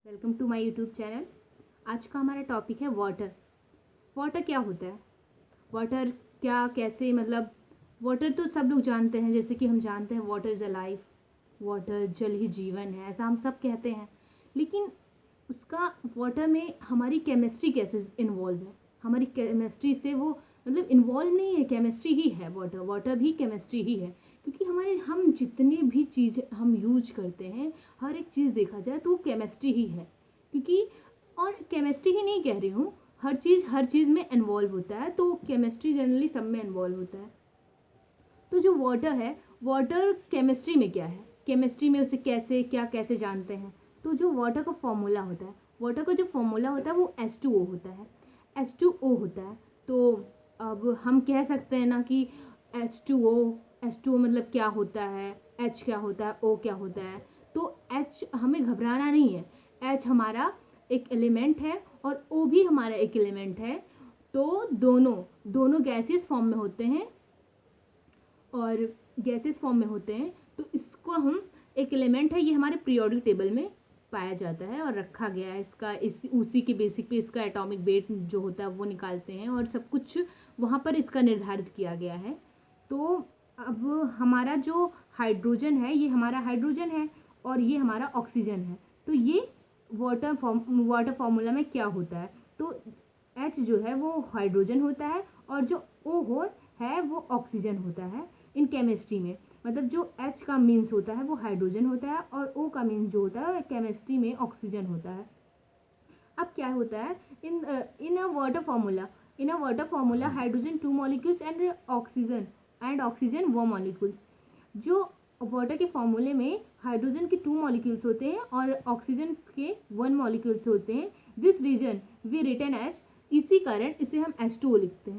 Welcome to my YouTube channel. आज का हमारा टॉपिक है वाटर। वाटर क्या होता है? वाटर क्या कैसे मतलब वाटर तो सब लोग जानते हैं, जैसे कि हम जानते हैं water is a life, water जल ही जीवन है, ऐसा हम सब कहते हैं। लेकिन उसका वाटर में हमारी केमिस्ट्री कैसे इन्वॉल्व है? हमारी केमिस्ट्री से वो मतलब इन्वॉल्व नहीं है, केमिस्ट्री ही है। वाटर वाटर भी केमिस्ट्री ही है, क्योंकि हम जितने भी चीज़ हम यूज करते हैं, हर एक चीज़ देखा जाए तो वो केमिस्ट्री ही है। क्योंकि और केमिस्ट्री ही नहीं कह रही हूँ, हर चीज़ में इन्वॉल्व होता है, तो केमिस्ट्री जनरली सब में इन्वॉल्व होता है। तो जो वाटर है, वाटर केमिस्ट्री में क्या है, केमिस्ट्री में उसे कैसे जानते हैं? तो जो वाटर का फॉर्मूला होता है, वाटर का जो फॉर्मूला होता है वो H2O होता है। H2O होता है। तो अब हम कह सकते हैं ना कि H2O मतलब क्या होता है, H क्या होता है, O क्या होता है। तो H हमें घबराना नहीं है, H हमारा एक एलिमेंट है और O भी हमारा एक एलिमेंट है। तो दोनों दोनों गैसियस फॉर्म में होते हैं और गैसेस फॉर्म में होते हैं। तो इसको हम एक एलिमेंट है, ये हमारे पीरियोडिक टेबल में पाया जाता है और रखा गया है। इसका उसी के बेसिक पे इसका एटॉमिक वेट जो होता है वो निकालते हैं और सब कुछ वहाँ पर इसका निर्धारित किया गया है। तो अब हमारा जो हाइड्रोजन है, ये हमारा हाइड्रोजन है और ये हमारा ऑक्सीजन है। तो ये वाटर फॉर्मूला में क्या होता है? तो H जो है वो हाइड्रोजन होता है और जो O है वो ऑक्सीजन होता है इन केमिस्ट्री में। मतलब जो H का मीन्स होता है वो हाइड्रोजन होता है और O का मीन्स जो होता है केमिस्ट्री में ऑक्सीजन होता है। अब क्या होता है in a water formula hydrogen 2 molecules and oxygen 1 molecules. जो वाटर के फॉर्मूले में हाइड्रोजन के 2 मॉलिक्यूल्स होते हैं और ऑक्सीजन के 1 मॉलिक्यूल्स होते हैं। This reason we written as, इसी कारण इसे हम H2O लिखते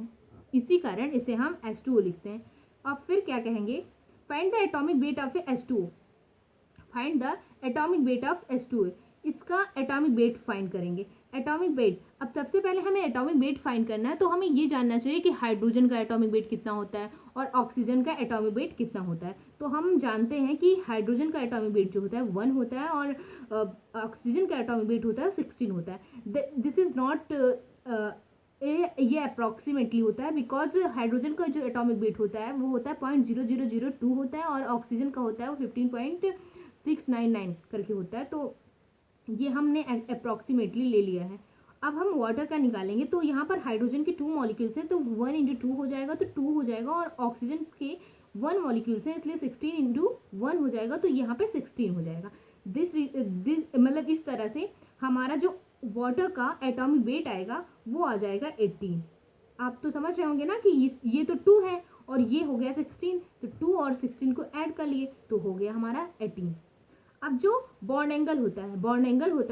हैं, अब फिर क्या कहेंगे? Find the atomic weight of H2O। इसका एटॉमिक वेट फाइंड करेंगे। एटॉमिक वेट, अब सबसे पहले हमें एटॉमिक वेट फाइंड करना है, तो हमें ये जानना चाहिए कि हाइड्रोजन का एटॉमिक वेट कितना होता है और ऑक्सीजन का एटॉमिक वेट कितना होता है। तो हम जानते हैं कि हाइड्रोजन का एटॉमिक वेट जो होता है 1 होता है और ऑक्सीजन का एटॉमिक वेट होता है 16 होता है। दिस इज नॉट ये अप्रॉक्सीमेटली होता है, बिकॉज हाइड्रोजन का जो एटॉमिक वेट होता है वो होता है 0.0002 होता है और ऑक्सीजन का होता है वो 15.699 करके होता है। तो ये हमने अप्रॉक्सीमेटली ले लिया है। अब हम वाटर का निकालेंगे, तो यहाँ पर हाइड्रोजन के 2 मॉलिक्यूल्स हैं, तो 1 इंटू 2 हो जाएगा, तो 2 हो जाएगा और ऑक्सीजन के 1 मॉलिक्यूल्स हैं, इसलिए 16 इंटू 1 हो जाएगा, तो यहाँ पे 16 हो जाएगा। दिस मतलब इस तरह से हमारा जो वाटर का एटॉमिक वेट आएगा वो आ जाएगा 18। आप तो समझ रहे होंगे ना कि ये तो 2 है और ये हो गया 16, तो 2 और 16 को ऐड कर लिए तो हो गया हमारा 18। अब जो बॉन्ड एंगल होता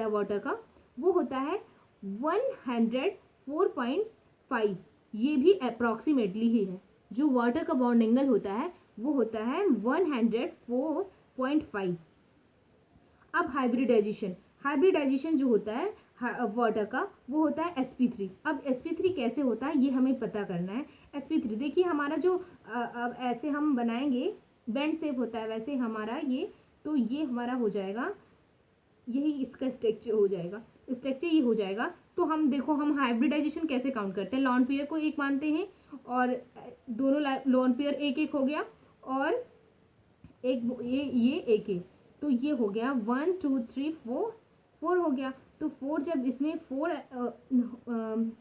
है वाटर का, वो होता है 104.5। ये भी अप्रॉक्सीमेटली ही है। जो वाटर का बॉन्ड एंगल होता है वो होता है 104.5। अब हाइब्रिडाइजेशन जो होता है वाटर का, वो होता है sp3। अब sp3 कैसे होता है ये हमें पता करना है। sp3 देखिए हमारा जो अब ऐसे हम बनाएंगे, बेंड शेप होता है वैसे हमारा ये, तो ये हमारा हो जाएगा, यही इसका स्ट्रक्चर ये हो जाएगा। तो हम देखो, हम हाइब्रिडाइजेशन कैसे काउंट करते हैं? लॉन पेयर को एक मानते हैं और दोनों लॉन पेयर एक एक हो गया और एक ये एक एक, तो ये हो गया 1 2 3 4 4 हो गया। तो 4 जब इसमें 4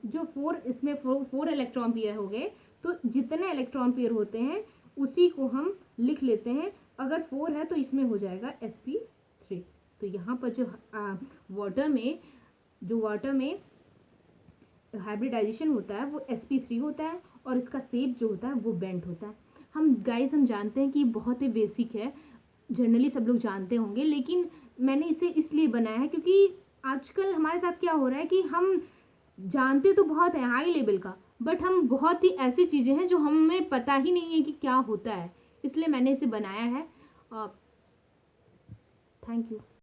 जो 4 इसमें 4 इलेक्ट्रॉन पेयर हो गए, तो जितने इलेक्ट्रॉन पेयर होते हैं उसी को हम लिख लेते हैं। अगर 4 है तो इसमें हो जाएगा sp3। तो यहाँ पर जो वाटर में हाइब्रिडाइजेशन होता है वो sp3 होता है और इसका शेप जो होता है वो बेंट होता है। हम जानते हैं कि बहुत ही बेसिक है, जनरली सब लोग जानते होंगे, लेकिन मैंने इसे इसलिए बनाया है क्योंकि आजकल हमारे साथ क्या हो रहा है कि हम जानते तो बहुत है हाई लेवल का, बट हम बहुत ही ऐसी चीज़ें हैं जो हमें पता ही नहीं है कि क्या होता है, इसलिए मैंने इसे बनाया है। Thank you.